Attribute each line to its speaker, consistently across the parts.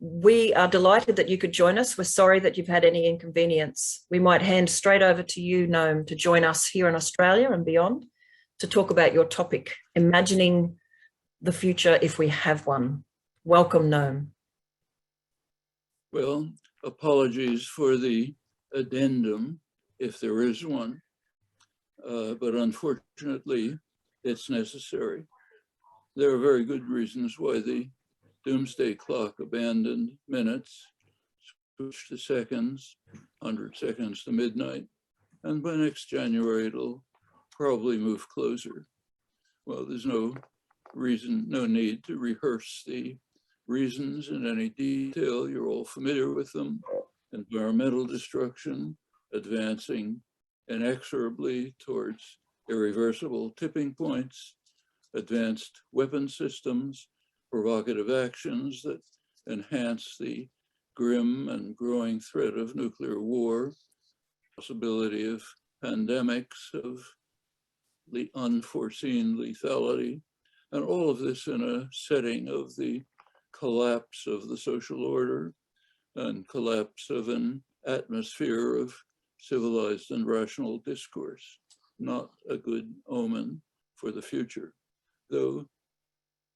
Speaker 1: We are delighted that you could join us. We're sorry that you've had any inconvenience. We might hand straight over to you, Noam, to join us here in Australia and beyond to talk about your topic, imagining the future if we have one. Welcome, Noam.
Speaker 2: Well, apologies for the addendum, if there is one, but unfortunately, it's necessary. There are very good reasons why the doomsday clock abandoned minutes, switched to seconds, 100 seconds to midnight, and by next January, it'll probably move closer. Well, there's no reason, no need to rehearse the reasons in any detail. You're all familiar with them. Environmental destruction, advancing inexorably towards irreversible tipping points, advanced weapon systems, provocative actions that enhance the grim and growing threat of nuclear war, possibility of pandemics, of the unforeseen lethality, and all of this in a setting of the collapse of the social order and collapse of an atmosphere of civilized and rational discourse. Not a good omen for the future, though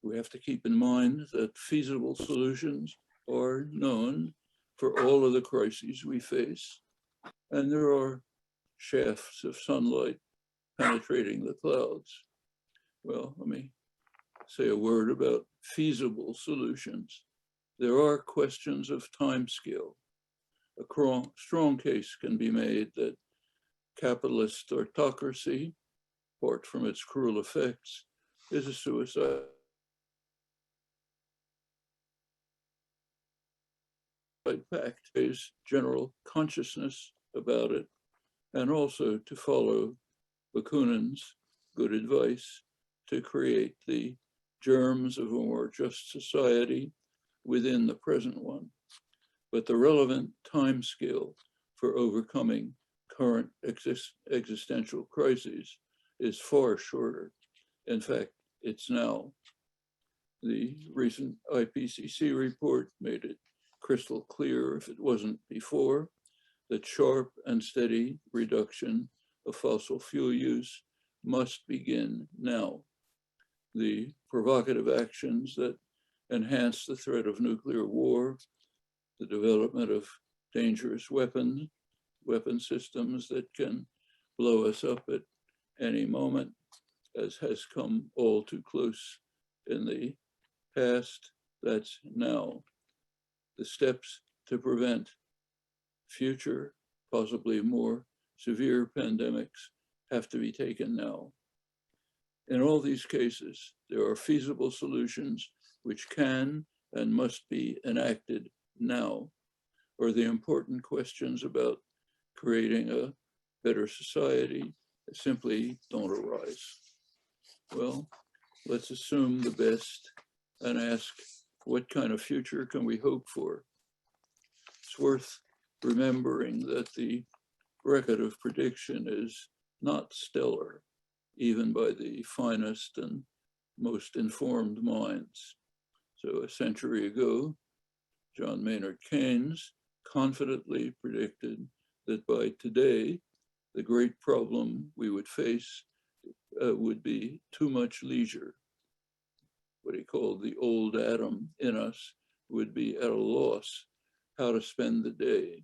Speaker 2: we have to keep in mind that feasible solutions are known for all of the crises we face, and there are shafts of sunlight penetrating the clouds. Well, let me say a word about feasible solutions. There are questions of timescale. A strong case can be made that capitalist autocracy, apart from its cruel effects, is a suicide pact, raise general consciousness about it, and also to follow Bakunin's good advice to create the germs of a more just society within the present one. But the relevant timescale for overcoming current existential crises is far shorter. In fact, it's now. The recent IPCC report made it crystal clear, if it wasn't before, that sharp and steady reduction of fossil fuel use must begin now. The provocative actions that enhance the threat of nuclear war, the development of dangerous weapon systems that can blow us up at any moment, as has come all too close in the past, that's now. The steps to prevent future, possibly more severe pandemics have to be taken now. In all these cases, there are feasible solutions which can and must be enacted now, or the important questions about creating a better society simply don't arise. Well, let's assume the best and ask, what kind of future can we hope for? It's worth remembering that the record of prediction is not stellar, even by the finest and most informed minds. So a century ago, John Maynard Keynes confidently predicted that by today, the great problem we would face would be too much leisure. What he called the old Adam in us would be at a loss how to spend the day,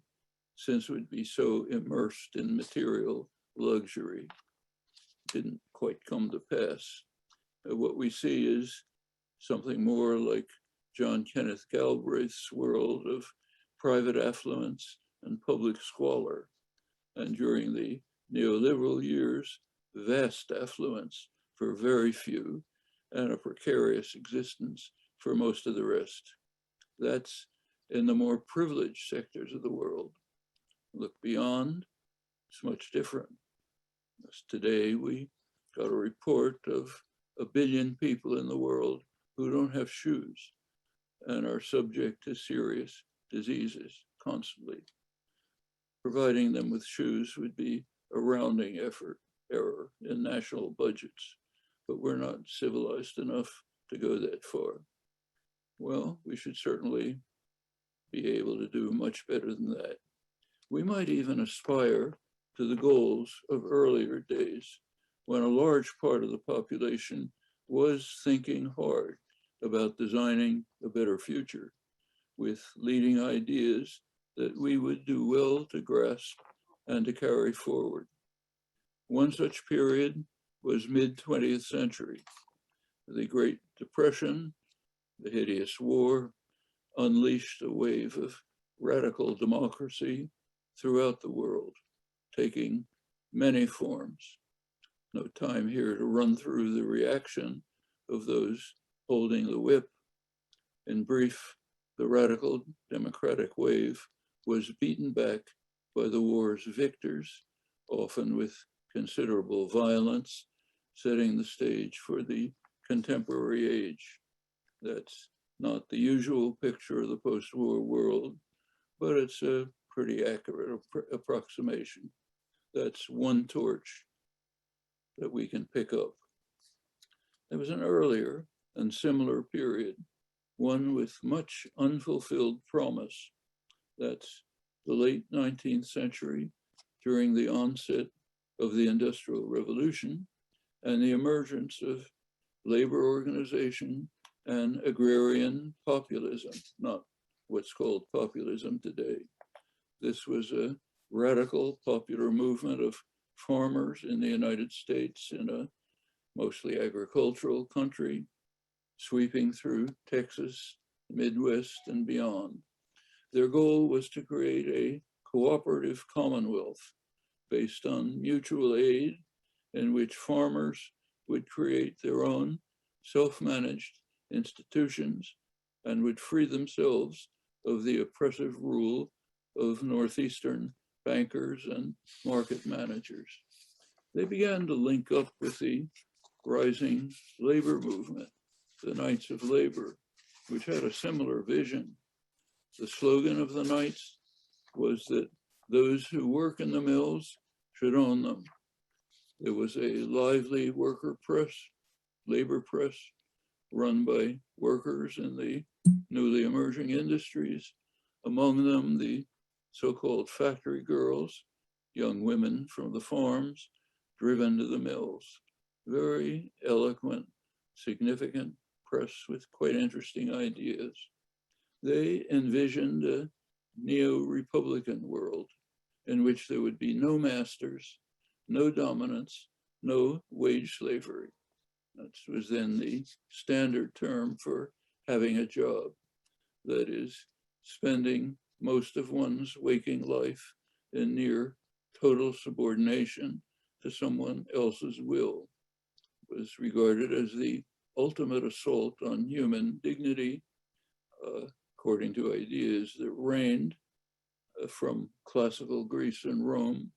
Speaker 2: since we'd be so immersed in material luxury. Didn't quite come to pass. What we see is something more like John Kenneth Galbraith's world of private affluence and public squalor, and during the neoliberal years, vast affluence for very few and a precarious existence for most of the rest. That's in the more privileged sectors of the world. Look beyond, it's much different. As today, we got a report of 1 billion people in the world who don't have shoes and are subject to serious diseases constantly. Providing them with shoes would be a rounding error in national budgets, but we're not civilized enough to go that far. Well, we should certainly be able to do much better than that. We might even aspire to the goals of earlier days, when a large part of the population was thinking hard about designing a better future, with leading ideas that we would do well to grasp and to carry forward. One such period was mid-20th century. The Great Depression, the hideous war, unleashed a wave of radical democracy throughout the world, taking many forms. No time here to run through the reaction of those holding the whip. In brief, the radical democratic wave was beaten back by the war's victors, often with considerable violence, setting the stage for the contemporary age. That's not the usual picture of the post-war world, but it's a pretty accurate approximation. That's one torch that we can pick up. There was an earlier and similar period, one with much unfulfilled promise. That's the late 19th century, during the onset of the Industrial Revolution and the emergence of labor organization and agrarian populism, not what's called populism today. This was a radical popular movement of farmers in the United States, in a mostly agricultural country, sweeping through Texas, Midwest, and beyond. Their goal was to create a cooperative commonwealth based on mutual aid, in which farmers would create their own self-managed institutions and would free themselves of the oppressive rule of Northeastern bankers and market managers. They began to link up with the rising labor movement, the Knights of Labor, which had a similar vision. The slogan of the Knights was that those who work in the mills should own them. There was a lively worker press, labor press, run by workers in the newly emerging industries, among them the so-called factory girls, young women from the farms, driven to the mills. Very eloquent, significant press with quite interesting ideas. They envisioned a neo-republican world in which there would be no masters, no dominance, no wage slavery. That was then the standard term for having a job. That is, spending most of one's waking life in near total subordination to someone else's will. It was regarded as the ultimate assault on human dignity, according to ideas that reigned from classical Greece and Rome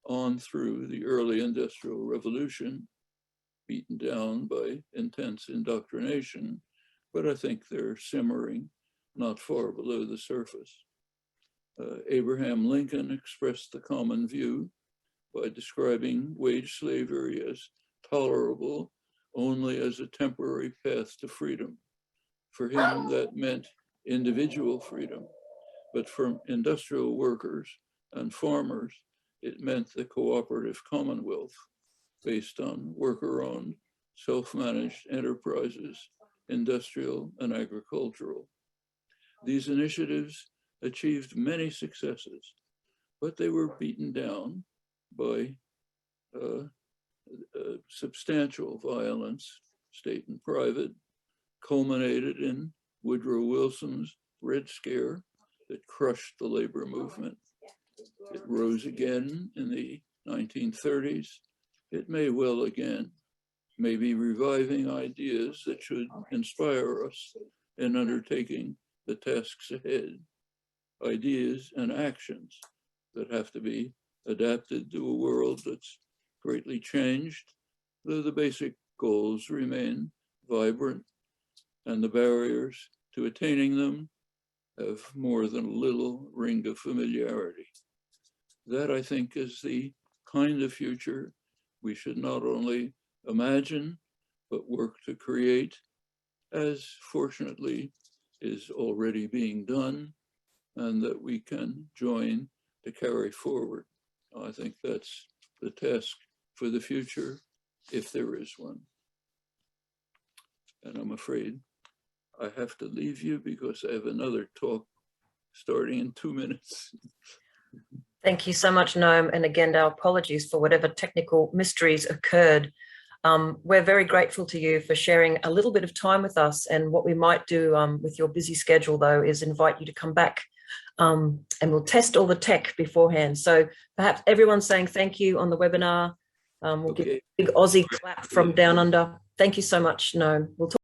Speaker 2: on through the early Industrial Revolution, beaten down by intense indoctrination, but I think they're simmering not far below the surface. Abraham Lincoln expressed the common view by describing wage slavery as tolerable only as a temporary path to freedom. For him, that meant individual freedom, but for industrial workers and farmers, it meant the cooperative commonwealth based on worker-owned, self-managed enterprises, industrial and agricultural. These initiatives achieved many successes, but they were beaten down by substantial violence, state and private, culminated in Woodrow Wilson's Red Scare that crushed the labor movement. It rose again in the 1930s. It may well again, maybe reviving ideas that should inspire us in undertaking the tasks ahead, ideas and actions that have to be adapted to a world that's greatly changed, though the basic goals remain vibrant and the barriers to attaining them have more than a little ring of familiarity. That, I think, is the kind of future we should not only imagine, but work to create, as fortunately is already being done and that we can join to carry forward. I think that's the task for the future, if there is one. And I'm afraid I have to leave you because I have another talk starting in 2 minutes.
Speaker 1: Thank you so much, Noam. And again, our apologies for whatever technical mysteries occurred. We're very grateful to you for sharing a little bit of time with us. And what we might do with your busy schedule, though, is invite you to come back and we'll test all the tech beforehand. So perhaps everyone's saying thank you on the webinar. We'll give a big Aussie clap from down under. Thank you so much, Noam. We'll talk